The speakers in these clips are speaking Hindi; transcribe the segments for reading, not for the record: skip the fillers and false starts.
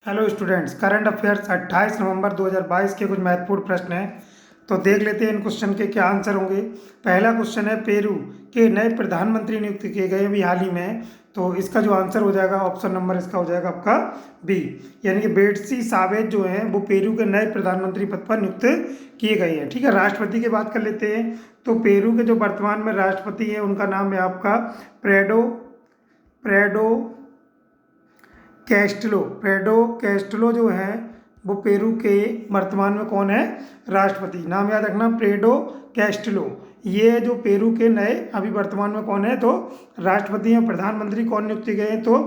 हेलो स्टूडेंट्स, करंट अफेयर्स 28 नवंबर 2022 के कुछ महत्वपूर्ण प्रश्न हैं। तो देख लेते हैं इन क्वेश्चन के क्या आंसर होंगे। पहला क्वेश्चन है, पेरू के नए प्रधानमंत्री नियुक्त किए गए अभी हाल ही में। तो इसका जो आंसर हो जाएगा, ऑप्शन नंबर इसका हो जाएगा आपका बी, यानी कि बेट्सी सावेज जो हैं वो पेरू के नए प्रधानमंत्री पद पर नियुक्त किए गए हैं। ठीक है, राष्ट्रपति की बात कर लेते हैं। तो पेरू के जो वर्तमान में राष्ट्रपति हैं उनका नाम है आपका प्रेडो प्रेडो प्रेडो कैस्टलो जो है वो पेरू के वर्तमान में कौन है, राष्ट्रपति। नाम याद रखना, प्रेडो कैस्टलो। ये जो पेरू के नए अभी वर्तमान में कौन है, तो राष्ट्रपति हैं। प्रधानमंत्री कौन नियुक्त किए गए हैं, तो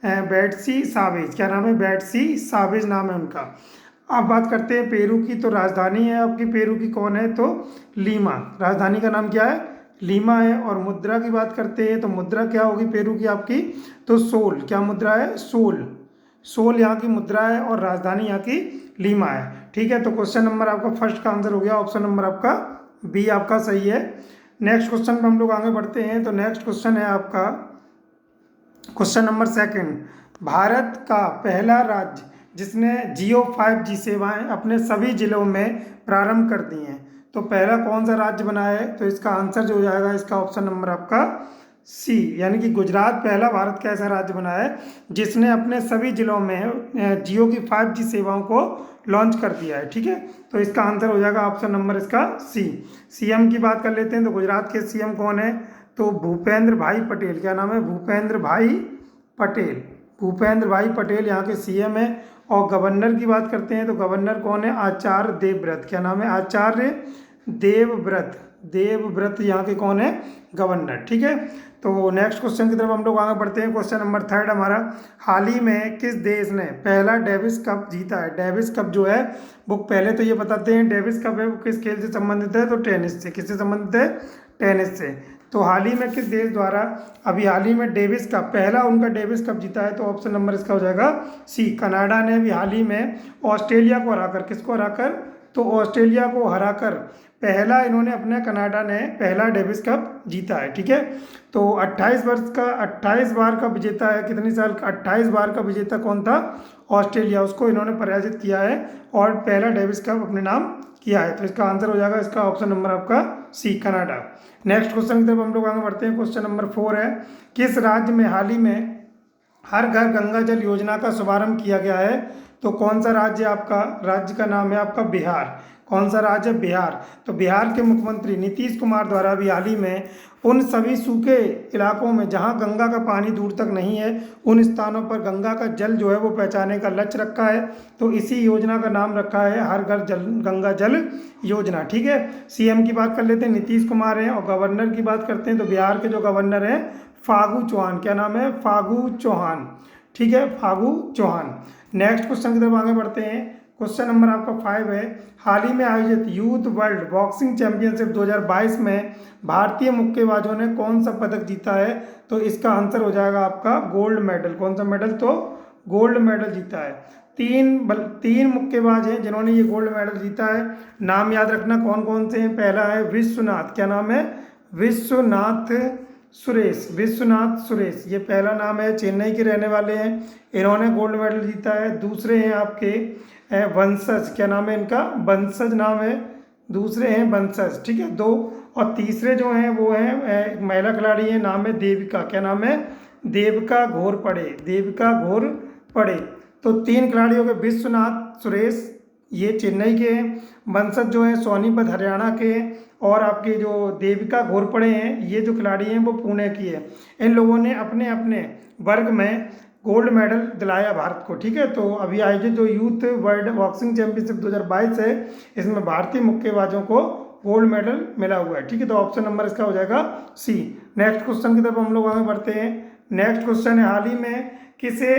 बेट्सी सावेज। क्या नाम है, बेट्सी सावेज नाम है उनका। अब बात करते हैं पेरू की। तो राजधानी है आपकी पेरू की कौन है, तो लीमा। राजधानी का नाम क्या है, लीमा है। और मुद्रा की बात करते हैं तो मुद्रा क्या होगी पेरू की आपकी, तो सोल। क्या मुद्रा है, सोल। सोल यहाँ की मुद्रा है और राजधानी यहाँ की लीमा है। ठीक है, तो क्वेश्चन नंबर आपका फर्स्ट का आंसर हो गया, ऑप्शन नंबर आपका बी आपका सही है। नेक्स्ट क्वेश्चन पर हम लोग आगे बढ़ते हैं। तो नेक्स्ट क्वेश्चन है आपका क्वेश्चन नंबर सेकंड। भारत का पहला राज्य जिसने जियो 5G सेवाएं अपने सभी जिलों में प्रारंभ कर दी हैं, तो पहला कौन सा राज्य बना है, तो इसका आंसर जो हो जाएगा इसका ऑप्शन नंबर आपका सी, यानी कि गुजरात पहला भारत का ऐसा राज्य बना है जिसने अपने सभी जिलों में जियो की 5G सेवाओं को लॉन्च कर दिया है। ठीक है, तो इसका आंसर हो जाएगा ऑप्शन नंबर इसका सी। सीएम की बात कर लेते हैं। तो गुजरात के सीएम कौन है, तो भूपेंद्र भाई पटेल। क्या नाम है, भूपेंद्र भाई पटेल। भूपेंद्र भाई पटेल यहाँ के सीएम है। और गवर्नर की बात करते हैं तो गवर्नर कौन है, आचार्य देवव्रत। क्या नाम है, आचार्य देवव्रत। देवव्रत यहाँ के कौन है, गवर्नर। ठीक है, तो नेक्स्ट क्वेश्चन की तरफ हम लोग आगे बढ़ते हैं। क्वेश्चन नंबर थर्ड हमारा, हाल ही में किस देश ने पहला डेविस कप जीता है। डेविस कप जो है वो पहले तो ये बताते हैं डेविस कप है वो किस खेल से संबंधित है, तो टेनिस से। किससे संबंधित है, टेनिस से। तो हाल ही में किस देश द्वारा अभी हाल ही में डेविस कप, पहला उनका डेविस कप जीता है, तो ऑप्शन नंबर इसका हो जाएगा सी। कनाडा ने अभी हाल ही में ऑस्ट्रेलिया को हराकर, किसको हराकर, तो ऑस्ट्रेलिया को हराकर पहला इन्होंने अपने कनाडा ने पहला डेविस कप जीता है। ठीक है, तो 28 बार का विजेता है, कितनी साल का, 28 बार का विजेता कौन था, ऑस्ट्रेलिया। उसको इन्होंने पराजित किया है और पहला डेविस कप अपने नाम किया है। तो इसका आंसर हो जाएगा इसका ऑप्शन नंबर आपका सी, कनाडा। नेक्स्ट क्वेश्चन की तरफ हम लोग आगे बढ़ते हैं। क्वेश्चन नंबर 4 है, किस राज्य में हाल ही में हर घर गंगा जल योजना का शुभारंभ किया गया है, तो कौन सा राज्य आपका, राज्य का नाम है आपका बिहार। कौन सा राज्य, बिहार। तो बिहार के मुख्यमंत्री नीतीश कुमार द्वारा भी हाल ही में उन सभी सूखे इलाकों में जहां गंगा का पानी दूर तक नहीं है, उन स्थानों पर गंगा का जल जो है वो पहुंचाने का लक्ष्य रखा है। तो इसी योजना का नाम रखा है हर घर जल गंगा जल योजना। ठीक है, सीएम की बात कर लेते हैं, नीतीश कुमार हैं। और गवर्नर की बात करते हैं तो बिहार के जो गवर्नर हैं फागू चौहान। क्या नाम है, फागू चौहान। ठीक है, फागू चौहान। नेक्स्ट क्वेश्चन की तरफ आगे बढ़ते हैं। क्वेश्चन नंबर आपका 5 है, हाल ही में आयोजित यूथ वर्ल्ड बॉक्सिंग चैंपियनशिप 2022 में भारतीय मुक्केबाजों ने कौन सा पदक जीता है, तो इसका आंसर हो जाएगा आपका गोल्ड मेडल। कौन सा मेडल, तो गोल्ड मेडल जीता है। तीन मुक्केबाज हैं जिन्होंने ये गोल्ड मेडल जीता है। नाम याद रखना कौन कौन से हैं। पहला है विश्वनाथ। क्या नाम है, विश्वनाथ सुरेश। विश्वनाथ सुरेश ये पहला नाम है, चेन्नई के रहने वाले हैं, इन्होंने गोल्ड मेडल जीता है। दूसरे हैं आपके वंशज। क्या नाम है इनका, वंशज नाम है। दूसरे हैं वंशज। ठीक है, 2। और तीसरे जो हैं वो हैं महिला खिलाड़ी हैं, नाम है देविका। क्या नाम है, देविका घोरपड़े। देविका घोरपड़े। तो 3 खिलाड़ियों के, विश्वनाथ सुरेश ये चेन्नई के हैं, वंशज जो है सोनीपत हरियाणा के हैं, और आपके जो देविका घोरपड़े हैं ये जो खिलाड़ी हैं वो पुणे की है। इन लोगों ने अपने अपने वर्ग में गोल्ड मेडल दिलाया भारत को। ठीक है, तो अभी आयोजित जो यूथ वर्ल्ड बॉक्सिंग चैंपियनशिप 2022 है इसमें भारतीय मुक्केबाजों को गोल्ड मेडल मिला हुआ है। ठीक है, तो ऑप्शन नंबर इसका हो जाएगा सी। नेक्स्ट क्वेश्चन की तरफ हम लोग आगे बढ़ते हैं। नेक्स्ट क्वेश्चन है, हाल ही में किसे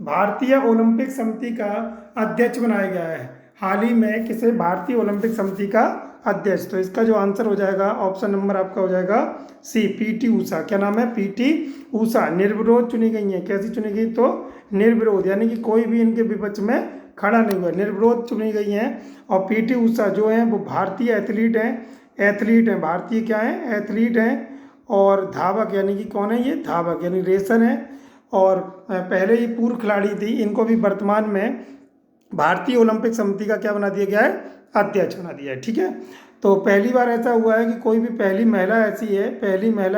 भारतीय ओलंपिक समिति का अध्यक्ष बनाया गया है। हाल ही में किसे भारतीय ओलंपिक समिति का अध्यक्ष, तो इसका जो आंसर हो जाएगा ऑप्शन नंबर आपका हो जाएगा सी, पीटी ऊषा। क्या नाम है, पीटी ऊषा। निर्विरोध चुनी गई हैं। कैसी चुनी गई, तो निर्विरोध, यानी कि कोई भी इनके विपक्ष में खड़ा नहीं हुआ, निर्विरोध चुनी गई हैं। और पीटी ऊषा जो हैं वो भारतीय एथलीट हैं, भारतीय क्या हैं, एथलीट हैं। और धावक यानी कि कौन है ये, धावक यानी रेसर हैं। और पहले ये पूर्व खिलाड़ी थी, इनको भी वर्तमान में भारतीय ओलंपिक समिति का क्या बना दिया गया है, अध्यक्ष बना दिया है। ठीक है, तो पहली बार ऐसा हुआ है कि कोई भी पहली महिला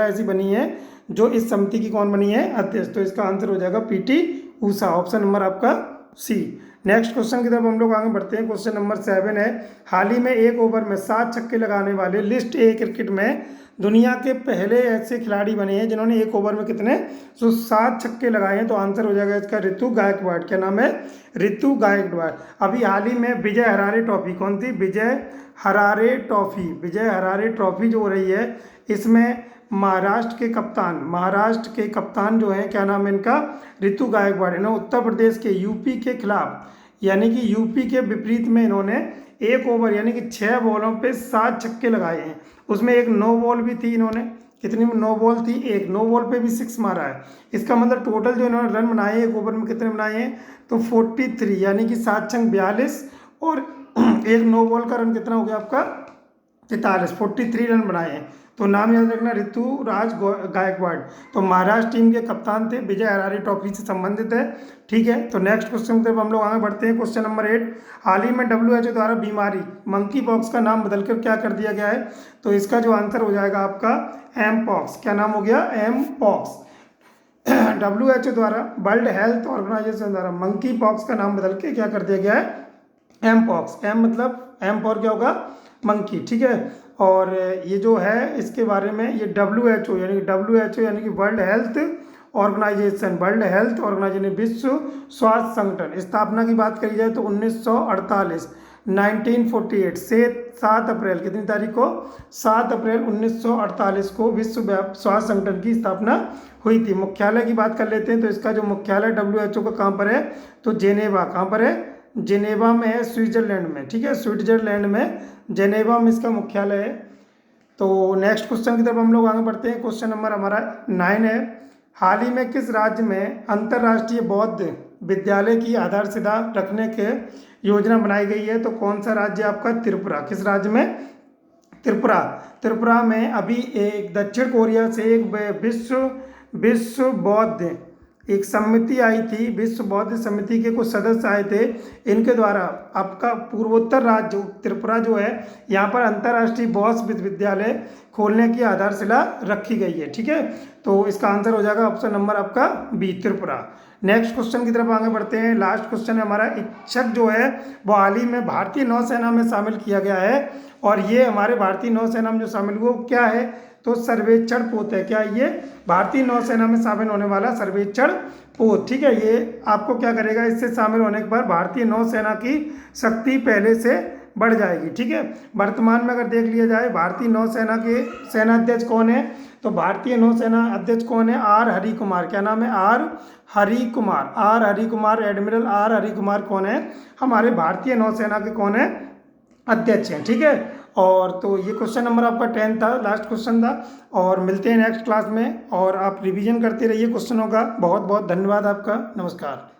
ऐसी बनी है जो इस समिति की कौन बनी है, अध्यक्ष। तो इसका आंसर हो जाएगा पीटी ऊषा, ऑप्शन नंबर आपका सी। नेक्स्ट क्वेश्चन की तरफ हम लोग आगे बढ़ते हैं। क्वेश्चन नंबर 7 है, हाल ही में एक ओवर में 7 छक्के लगाने वाले लिस्ट ए क्रिकेट में दुनिया के पहले ऐसे खिलाड़ी बने हैं जिन्होंने एक ओवर में कितने 7 छक्के लगाए हैं। तो आंसर हो जाएगा इसका ऋतु गायकवाड़। क्या नाम है, ऋतु गायकवाड़। अभी हाल ही में विजय हरारे ट्रॉफी, कौन सी, विजय हरारे ट्रॉफी जो हो रही है, इसमें महाराष्ट्र के कप्तान जो हैं, क्या नाम है इनका, ऋतु गायकवाड़। इन्होंने उत्तर प्रदेश के यूपी के खिलाफ, यानी कि यूपी के विपरीत में इन्होंने एक ओवर यानी कि 6 बॉलों पे 7 छक्के लगाए हैं। उसमें एक नो बॉल भी थी, इन्होंने कितनी नो बॉल थी, एक नो बॉल पे भी 6 मारा है। इसका मतलब टोटल जो इन्होंने रन बनाए एक ओवर में कितने बनाए हैं, तो 43, यानी कि 7 छंग 42 और एक नो बॉल का रन कितना हो गया आपका 43, 43 रन बनाए हैं। तो नाम याद रखना ऋतुराज गायकवाड़। तो महाराष्ट्र टीम के कप्तान थे, विजय हरारे ट्रॉफी से संबंधित है। ठीक है, तो नेक्स्ट क्वेश्चन की तरफ हम लोग आगे बढ़ते हैं। क्वेश्चन नंबर 8, हाल ही में WHO द्वारा बीमारी मंकी पॉक्स का नाम बदलकर क्या कर दिया गया है। तो इसका जो आंसर हो जाएगा आपका एम पॉक्स। क्या नाम हो गया, एम पॉक्स। WHO द्वारा, वर्ल्ड हेल्थ ऑर्गेनाइजेशन द्वारा मंकी पॉक्स का नाम बदल के क्या कर दिया गया है, एम पॉक्स। एम मतलब एम फॉर क्या होगा, मंकी। ठीक है, और ये जो है इसके बारे में ये WHO यानी कि वर्ल्ड हेल्थ ऑर्गेनाइजेशन, विश्व स्वास्थ्य संगठन, स्थापना की बात करी जाए तो 1948 से 7 अप्रैल, कितनी तारीख को, 7 अप्रैल 1948 को विश्व स्वास्थ्य संगठन की स्थापना हुई थी। मुख्यालय की बात कर लेते हैं। तो इसका जो मुख्यालय WHO का कहाँ पर है, तो जेनेवा, कहाँ पर है, जेनेवा में है, स्विट्जरलैंड में। ठीक है, स्विट्जरलैंड में जेनेवा में इसका मुख्यालय है। तो नेक्स्ट क्वेश्चन की तरफ हम लोग आगे बढ़ते हैं। क्वेश्चन नंबर हमारा 9 है, हाल ही में किस राज्य में अंतर्राष्ट्रीय बौद्ध विद्यालय की आधारशिला रखने के योजना बनाई गई है। तो कौन सा राज्य आपका, त्रिपुरा। किस राज्य में, त्रिपुरा में अभी एक दक्षिण कोरिया से एक विश्व बौद्ध एक समिति आई थी, विश्व बौद्ध समिति के कुछ सदस्य आए थे। इनके द्वारा आपका पूर्वोत्तर राज्य त्रिपुरा जो है, यहाँ पर अंतर्राष्ट्रीय बौद्ध विश्वविद्यालय खोलने की आधारशिला रखी गई है। ठीक है, तो इसका आंसर हो जाएगा ऑप्शन नंबर आपका बी, त्रिपुरा। नेक्स्ट क्वेश्चन की तरफ आगे बढ़ते हैं। लास्ट क्वेश्चन है हमारा, इच्छक जो है वो हाल ही में भारतीय नौसेना में शामिल किया गया है। और ये हमारे भारतीय नौसेना में जो शामिल हुआ वो क्या है, तो सर्वेक्षण पोत है। क्या ये भारतीय नौसेना में शामिल होने वाला सर्वेक्षण पोत। ठीक है, ये आपको क्या करेगा, इससे शामिल होने के बाद भारतीय नौसेना की शक्ति पहले से बढ़ जाएगी। ठीक है, वर्तमान में अगर देख लिया जाए भारतीय नौसेना के सेनाध्यक्ष कौन है, तो भारतीय नौसेना अध्यक्ष कौन है, आर हरि कुमार। क्या नाम है, R Hari Kumar, admiral R Hari Kumar कौन है, हमारे भारतीय नौसेना के कौन है, अध्यक्ष हैं। ठीक है, और तो ये क्वेश्चन नंबर आपका 10 था, लास्ट क्वेश्चन था। और मिलते हैं नेक्स्ट क्लास में, और आप रिवीजन करते रहिए क्वेश्चनों का। बहुत बहुत धन्यवाद आपका, नमस्कार।